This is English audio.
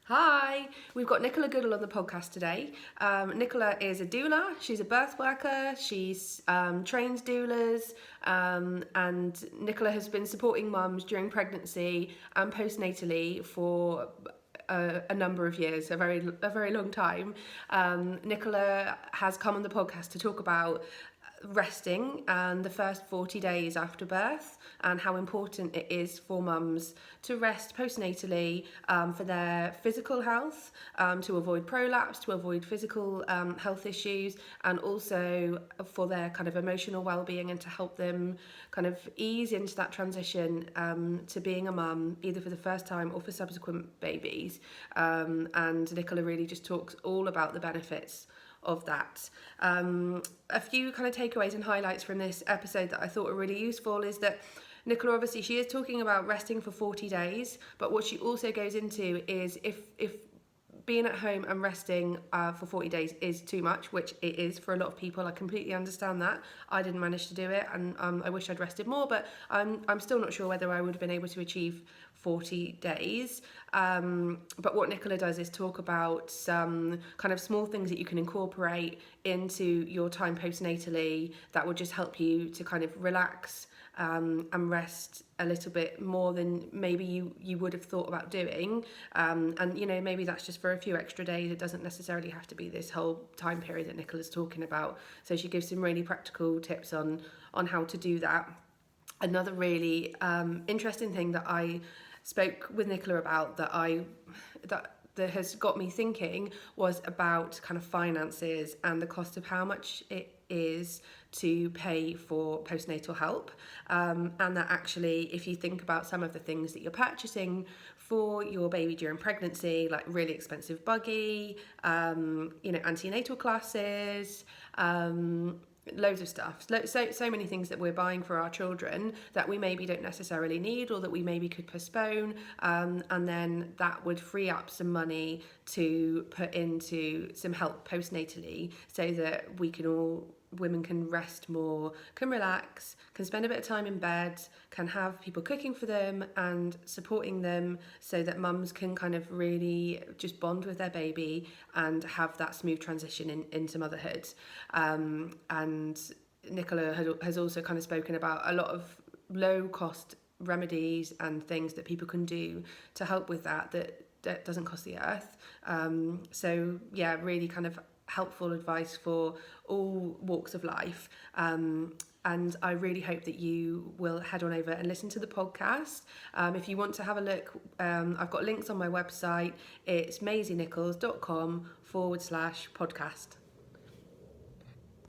Hi, we've got Nicola Goodall on the podcast today. Nicola is a doula, she's a birth worker, she's trains doulas, and Nicola has been supporting mums during pregnancy and postnatally for a number of years, a very long time. Nicola has come on the podcast to talk about resting and the first 40 days after birth and how important it is for mums to rest postnatally for their physical health, to avoid prolapse, to avoid physical health issues, and also for their kind of emotional well-being and to help them kind of ease into that transition to being a mum either for the first time or for subsequent babies. And Nicola really just talks all about the benefits of that. A few kind of takeaways and highlights from this episode that I thought were really useful is that Nicola, obviously, she is talking about resting for 40 days, but what she also goes into is if being at home and resting for 40 days is too much, which it is for a lot of people. I completely understand that. I didn't manage to do it, and I wish I'd rested more, but I'm still not sure whether I would have been able to achieve 40 days. But what Nicola does is talk about some kind of small things that you can incorporate into your time postnatally that will just help you to kind of relax and rest a little bit more than maybe you would have thought about doing, and maybe that's just for a few extra days. It doesn't necessarily have to be this whole time period that Nicola's talking about. So she gives some really practical tips on how to do that. Another really interesting thing that I spoke with Nicola about that has got me thinking was about kind of finances and the cost of how much it is to pay for postnatal help, and that actually if you think about some of the things that you're purchasing for your baby during pregnancy, like really expensive buggy, antenatal classes, loads of stuff, so many things that we're buying for our children that we maybe don't necessarily need or that we maybe could postpone, and then that would free up some money to put into some help postnatally so that women can rest more, can relax, can spend a bit of time in bed, can have people cooking for them and supporting them so that mums can kind of really just bond with their baby and have that smooth transition into motherhood. And Nicola has also kind of spoken about a lot of low cost remedies and things that people can do to help with that doesn't cost the earth. So yeah, really kind of helpful advice for all walks of life, and I really hope that you will head on over and listen to the podcast. If you want to have a look, I've got links on my website. It's maisienicholls.com/podcast.